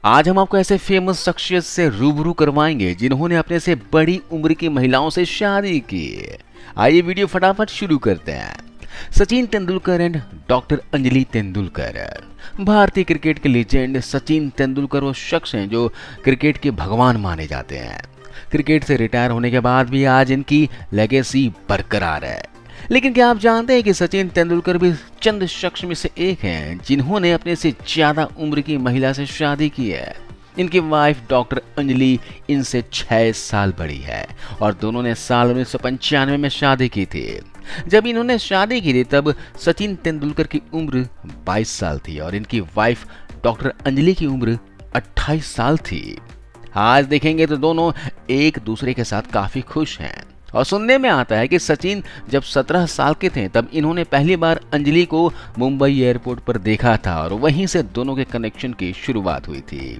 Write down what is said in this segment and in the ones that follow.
आज हम आपको ऐसे फेमस शख्सियत से रूबरू करवाएंगे जिन्होंने अपने से बड़ी उम्र की महिलाओं से शादी की। आइए वीडियो फटाफट शुरू करते हैं। Sachin Tendulkar and doctor Anjali Tendulkar. भारतीय क्रिकेट के लीजेंड सचिन तेंदुलकर वो शख्स हैं जो क्रिकेट के भगवान माने जाते हैं। क्रिकेट से रिटायर होने के बाद भी आज इनकी लेगेसी बरकरार है। लेकिन क्या आप जानते हैं कि सचिन तेंदुलकर भी चंद शख्स में से एक हैं जिन्होंने अपने से ज्यादा उम्र की महिला से शादी की है। इनकी वाइफ डॉक्टर अंजलि इनसे 6 साल बड़ी है और दोनों ने साल 1995 में शादी की थी। जब इन्होंने शादी की थी तब सचिन तेंदुलकर की उम्र 22 साल थी और इनकी वाइफ डॉक्टर अंजलि की उम्र 28 साल थी। आज देखेंगे तो दोनों एक दूसरे के साथ काफी खुश हैं और सुनने में आता है कि सचिन जब 17 साल के थे तब इन्होंने पहली बार अंजलि को मुंबई एयरपोर्ट पर देखा था और वहीं से दोनों के कनेक्शन की शुरुआत हुई थी।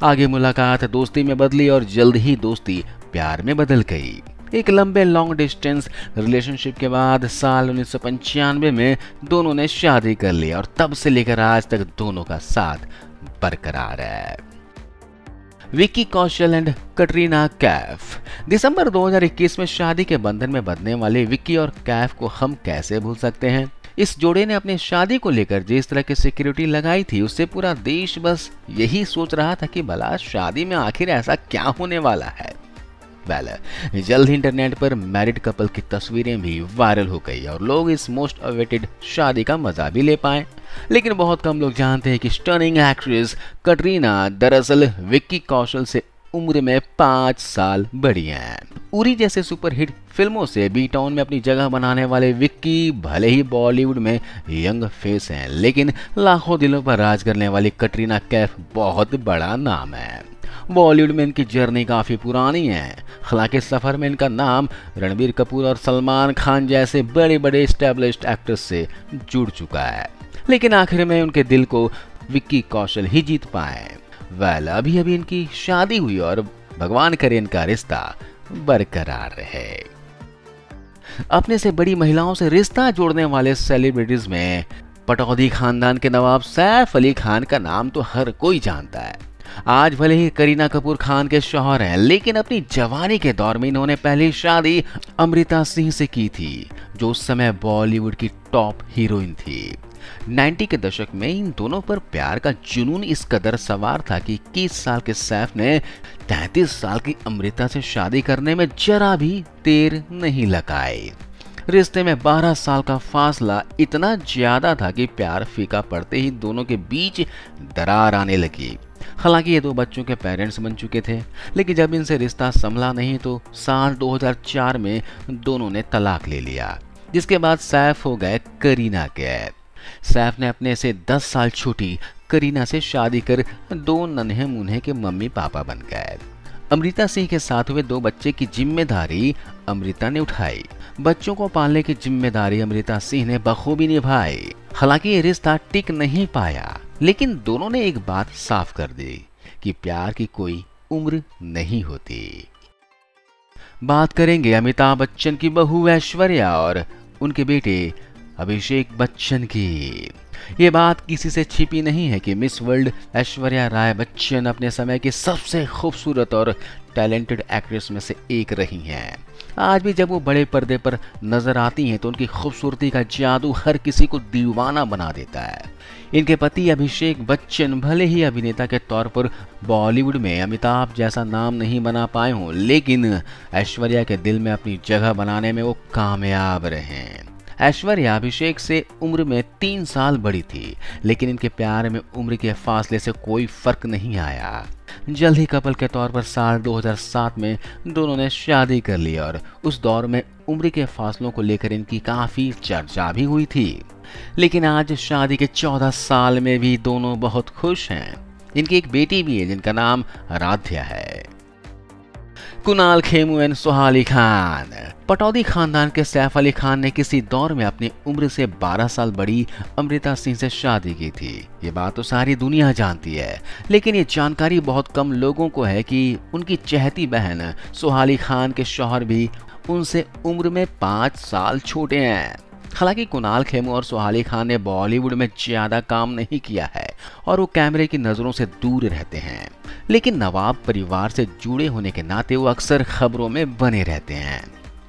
आगे मुलाकात दोस्ती में बदली और जल्द ही दोस्ती प्यार में बदल गई। एक लंबे लॉन्ग डिस्टेंस रिलेशनशिप के बाद साल 1995 में दोनों ने शादी कर ली और तब से लेकर आज तक दोनों का साथ बरकरार है। विक्की कौशल एंड कटरीना कैफ। दिसंबर 2021 में शादी के बंधन में बंधने वाले विक्की और कैफ को हम कैसे भूल सकते हैं। इस जोड़े ने अपनी शादी को लेकर जिस तरह की सिक्योरिटी लगाई थी उससे पूरा देश बस यही सोच रहा था कि भला शादी में आखिर ऐसा क्या होने वाला है। जल्द ही इंटरनेट पर मैरिड कपल की तस्वीरें भी वायरल हो गई और लोग इस मोस्ट अवेटेड शादी का मजा भी ले पाए। लेकिन बहुत कम लोग जानते हैं कि स्टनिंग एक्ट्रेस कटरीना दरअसल विक्की कौशल से उम्र में 5 साल बड़ी हैं। उरी जैसे सुपरहिट फिल्मों से बी टाउन में अपनी जगह बनाने वाले विक्की भले ही बॉलीवुड में यंग फेस हैं, लेकिन लाखों दिलों पर राज करने वाली कटरीना कैफ बहुत बड़ा नाम है। बॉलीवुड में इनकी जर्नी काफी पुरानी है। हालांकि सफर में इनका नाम रणबीर कपूर और सलमान खान जैसे बड़े बड़े एस्टैब्लिश्ड एक्टर्स से जुड़ चुका है, लेकिन आखिर में उनके दिल को विक्की कौशल ही जीत पाए। अभी अभी इनकी शादी हुई और भगवान करे इनका रिश्ता बरकरार रहे। अपने से बड़ी महिलाओं से रिश्ता जोड़ने वाले सेलिब्रिटीज में पटौदी खानदान के नवाब सैफ अली खान का नाम तो हर कोई जानता है। आज भले ही करीना कपूर खान के शौहर हैं, लेकिन अपनी जवानी के दौर में इन्होंने पहली शादी अमृता सिंह से की थी, जो उस समय बॉलीवुड की टॉप हीरोइन थी। 90 के दशक में इन दोनों पर प्यार का जुनून इस कदर सवार था कि 21 साल के सैफ ने 33 साल की अमृता से शादी करने में जरा भी देर नहीं लगाई। रिश्ते में 12 साल का फासला इतना ज्यादा था कि प्यार फीका पड़ते ही दोनों के बीच दरार आने लगी। हालांकि ये 2 बच्चों के पेरेंट्स बन चुके थे, लेकिन जब इनसे रिश्ता संभला नहीं तो साल 2004 में दोनों ने तलाक ले लिया, जिसके बाद सैफ हो गए करीना कैफ। सैफ ने अपने से 10 साल छोटी करीना से शादी कर 2 नन्हे मुन्हे के मम्मी पापा बन गए। अमृता सिंह के साथ हुए 2 बच्चे की जिम्मेदारी अमृता ने उठाई। बच्चों को पालने की जिम्मेदारी अमृता सिंह ने बखूबी निभाई। हालांकि ये रिश्ता टिक नहीं पाया, लेकिन दोनों ने एक बात साफ कर दी कि प्यार की कोई उम्र नहीं होती। बात करेंगे अमिताभ बच्चन की बहू ऐश्वर्या और उनके बेटे अभिषेक बच्चन की। ये बात किसी से छिपी नहीं है कि मिस वर्ल्ड ऐश्वर्या राय बच्चन अपने समय की सबसे खूबसूरत और टैलेंटेड एक्ट्रेस में से एक रही हैं। आज भी जब वो बड़े पर्दे पर नजर आती हैं तो उनकी खूबसूरती का जादू हर किसी को दीवाना बना देता है। इनके पति अभिषेक बच्चन भले ही अभिनेता के तौर पर बॉलीवुड में अमिताभ जैसा नाम नहीं बना पाए हों, लेकिन ऐश्वर्या के दिल में अपनी जगह बनाने में वो कामयाब रहे। ऐश्वर्या अभिषेक से उम्र में 3 साल बड़ी थी, लेकिन इनके प्यार में उम्र के फासले से कोई फर्क नहीं आया। जल्द ही कपल के तौर पर साल 2007 में दोनों ने शादी कर ली और उस दौर में उम्र के फासलों को लेकर इनकी काफी चर्चा भी हुई थी। लेकिन आज शादी के 14 साल में भी दोनों बहुत खुश हैं। इनकी एक बेटी भी है जिनका नाम आराध्या है। कुणाल खेमू एंड सोहाली खान। पटौदी खानदान के सैफ अली खान ने किसी दौर में अपनी उम्र से 12 साल बड़ी अमृता सिंह से शादी की थी। ये बात तो सारी दुनिया जानती है, लेकिन ये जानकारी बहुत कम लोगों को है कि उनकी चहेती बहन सोहाली खान के शौहर भी उनसे उम्र में 5 साल छोटे हैं। हालांकि कुणाल खेमू और सोहाली खान ने बॉलीवुड में ज्यादा काम नहीं किया है और वो कैमरे की नजरों से दूर रहते हैं, लेकिन नवाब परिवार से जुड़े होने के नाते वो अक्सर खबरों में बने रहते हैं।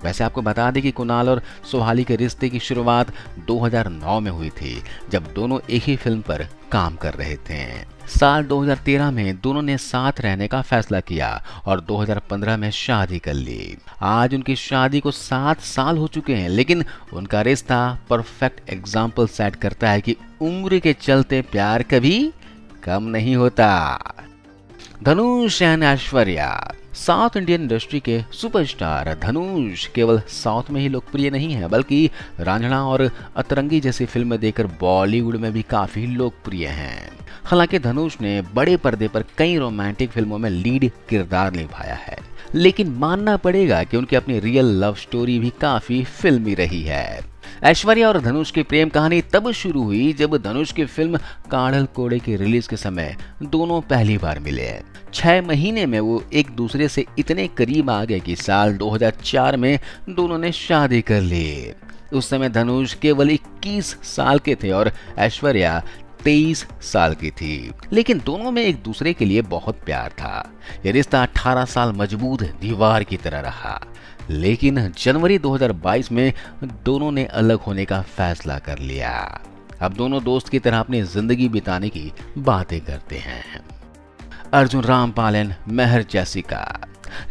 वैसे आपको बता दें कि कुणाल और सोहाली के रिश्ते की शुरुआत 2009 में हुई थी, जब दोनों एक ही फिल्म पर काम कर रहे थे। साल 2013 में दोनों ने साथ रहने का फैसला किया और 2015 में शादी कर ली। आज उनकी शादी को 7 साल हो चुके हैं, लेकिन उनका रिश्ता परफेक्ट एग्जाम्पल सेट करता है कि उम्र के चलते प्यार कभी कम नहीं होता। Dhanush and Aishwarya. South Indian industry के सुपरस्टार धनुष केवल साउथ में ही लोकप्रिय नहीं है, बल्कि रांझना और अतरंगी जैसी फिल्में देकर बॉलीवुड में भी काफी लोकप्रिय हैं। हालांकि धनुष ने बड़े पर्दे पर कई रोमांटिक फिल्मों में लीड किरदार निभाया है, लेकिन मानना पड़ेगा कि उनकी अपनी रियल लव स्टोरी भी काफी फिल्मी रही है। ऐश्वर्या और धनुष की प्रेम कहानी तब शुरू हुई जब धनुष की फिल्म काढ़ल कोड़े की रिलीज के समय दोनों पहली बार मिले। 6 महीने में वो एक दूसरे से इतने करीब आ गए कि साल 2004 में दोनों ने शादी कर ली। उस समय धनुष केवल 21 साल के थे और ऐश्वर्या 23 साल की थी, लेकिन दोनों में एक दूसरे के लिए बहुत प्यार था। यह रिश्ता 18 साल मजबूत दीवार की तरह रहा, लेकिन जनवरी 2022 में दोनों ने अलग होने का फैसला कर लिया। अब दोनों दोस्त की तरह अपनी जिंदगी बिताने की बातें करते हैं। Arjun Rampal and Mehr Jessica.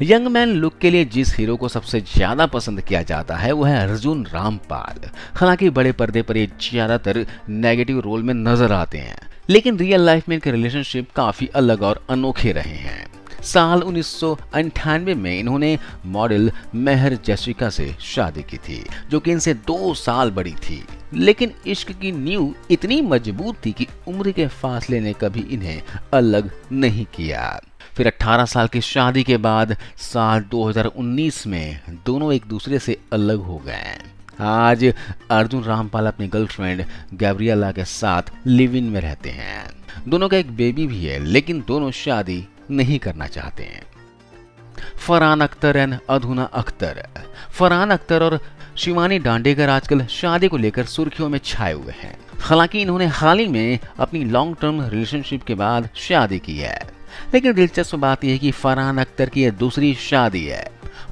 Young man look के लिए जिस हीरो को सबसे ज्यादा पसंद किया जाता है वो है अर्जुन रामपाल। हालांकि बड़े पर्दे पर ये ज्यादातर नेगेटिव रोल में नजर आते हैं, लेकिन रियल लाइफ में इनके रिलेशनशिप काफी अलग और अनोखे रहे हैं। साल 1998 में इन्होंने मॉडल मेहर जैसिका से शादी की थी, जो कि इनसे 2 साल बड़ी थी, लेकिन इश्क की नींव इतनी मजबूत थी कि उम्र के फासले ने कभी इन्हें अलग नहीं किया। फिर 18 साल की शादी के बाद साल 2019 में दोनों एक दूसरे से अलग हो गए। आज अर्जुन रामपाल अपनी गर्लफ्रेंड गैब्रिएला के साथ लिव इन में रहते हैं। दोनों का एक बेबी भी है, लेकिन दोनों शादी नहीं करना चाहते हैं। फरहान अख्तर एंड अधूना अख्तर। फरहान अख्तर और शिवानी दांडेकर आजकल शादी को लेकर सुर्खियों में छाए हुए हैं। हालांकि इन्होंने हाल ही में अपनी लॉन्ग टर्म रिलेशनशिप के बाद शादी की है, लेकिन दिलचस्प बात यह है कि फरहान अख्तर की यह दूसरी शादी है।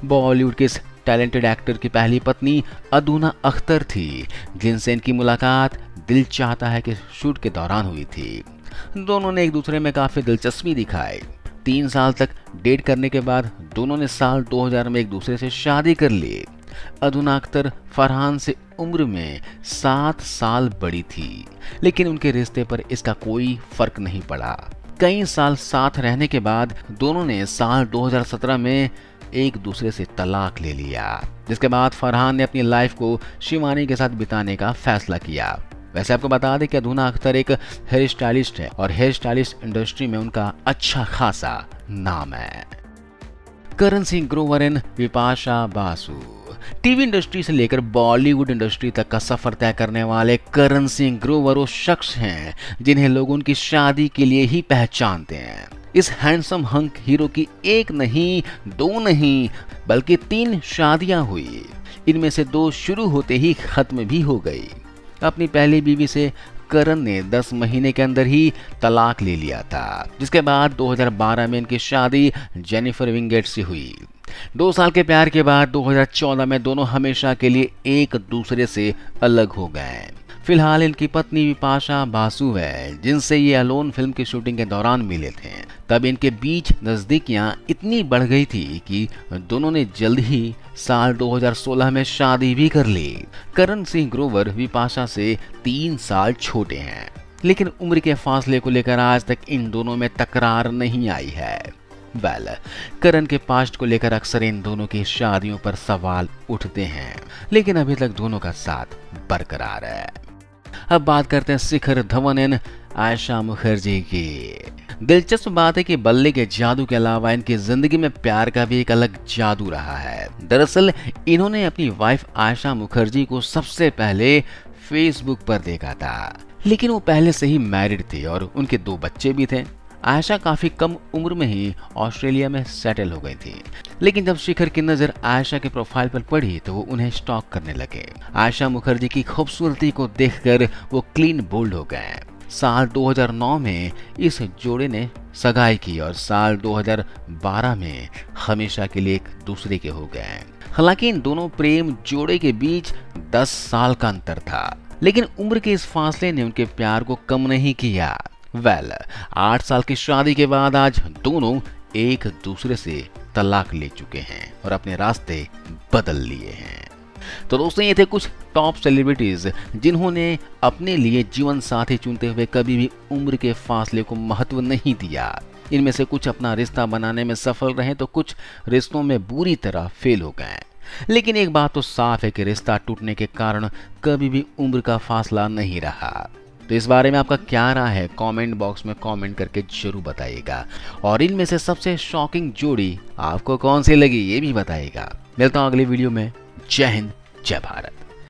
बॉलीवुड के इस टैलेंटेड एक्टर की पहली पत्नी अधूना अख्तर थी, जिनसे इनकी मुलाकात दिल चाहता है कि शूट के दौरान हुई थी। दोनों ने एक दूसरे में काफी दिलचस्पी दिखाई। 3 साल तक डेट करने के बाद दोनों ने साल 2000 में एक दूसरे से शादी कर ली। अधूना अख्तर फरहान से उम्र में 7 साल बड़ी थी, लेकिन उनके रिश्ते पर इसका कोई फर्क नहीं पड़ा। कई साल साथ रहने के बाद दोनों ने साल 2017 में एक दूसरे से तलाक ले लिया, जिसके बाद फरहान ने अपनी लाइफ को शिवानी के साथ बिताने का फैसला किया। वैसे आपको बता दें कि अधूना अख्तर एक हेयर स्टाइलिस्ट है और हेयर स्टाइलिस्ट इंडस्ट्री में उनका अच्छा खासा नाम है। Karan Singh Grover and Bipasha Basu. TV industry से लेकर बॉलीवुड इंडस्ट्री तक का सफर तय करने वाले करण सिंह ग्रोवर वो शख्स हैं जिन्हें लोग उनकी शादी के लिए ही पहचानते हैं। इस हैंडसम हंक हीरो की 1 नहीं 2 नहीं बल्कि 3 शादियां हुई। इनमें से 2 शुरू होते ही खत्म भी हो गई। अपनी पहली बीवी से करण ने 10 महीने के अंदर ही तलाक ले लिया था, जिसके बाद 2012 में इनकी शादी जेनिफर विंगेट से हुई। 2 साल के प्यार के बाद 2014 में दोनों हमेशा के लिए एक दूसरे से अलग हो गए। फिलहाल इनकी पत्नी विपाशा बासु है, जिनसे ये अलोन फिल्म की शूटिंग के दौरान मिले थे। तब इनके बीच नजदीकियां इतनी बढ़ गई थी कि दोनों ने जल्द ही साल 2016 में शादी भी कर ली। करण सिंह ग्रोवर विपाशा से 3 साल छोटे हैं, लेकिन उम्र के फासले को लेकर आज तक इन दोनों में तकरार नहीं आई है। करण के पास्ट को लेकर अक्सर इन दोनों की शादियों पर सवाल उठते हैं, लेकिन अभी तक दोनों का साथ बरकरार है। अब बात करते हैं शिखर धवन एंड आयशा मुखर्जी की। दिलचस्प बात है कि बल्ले के जादू के अलावा इनकी जिंदगी में प्यार का भी एक अलग जादू रहा है। दरअसल इन्होंने अपनी वाइफ आयशा मुखर्जी को सबसे पहले फेसबुक पर देखा था, लेकिन वो पहले से ही मैरिड थी और उनके 2 बच्चे भी थे। आयशा काफी कम उम्र में ही ऑस्ट्रेलिया में सेटल हो गई थी, लेकिन जब शिखर की नजर आयशा के प्रोफाइल पर पड़ी तो वो उन्हें स्टॉक करने लगे। आयशा मुखर्जी की खूबसूरती को देखकर वो क्लीन बोल्ड हो गए। साल 2009 में इस जोड़े ने सगाई की और साल 2012 में हमेशा के लिए एक दूसरे के हो गए। हालांकि इन दोनों प्रेम जोड़े के बीच 10 साल का अंतर था, लेकिन उम्र के इस फासले ने उनके प्यार को कम नहीं किया। 8 साल की शादी के बाद आज दोनों एक दूसरे से तलाक ले चुके हैं और अपने रास्ते बदल लिए हैं। तो दोस्तों, ये थे कुछ टॉप सेलिब्रिटीज जिन्होंने अपने लिए जीवन साथी चुनते हुए कभी भी उम्र के फासले को महत्व नहीं दिया। इनमें से कुछ अपना रिश्ता बनाने में सफल रहे तो कुछ रिश्तों में बुरी तरह फेल हो गए। लेकिन एक बात तो साफ है कि रिश्ता टूटने के कारण कभी भी उम्र का फासला नहीं रहा। तो इस बारे में आपका क्या राय है, कमेंट बॉक्स में कमेंट करके जरूर बताइएगा। और इनमें से सबसे शॉकिंग जोड़ी आपको कौन सी लगी ये भी बताइएगा। मिलता हूं अगली वीडियो में। जय हिंद, जय भारत।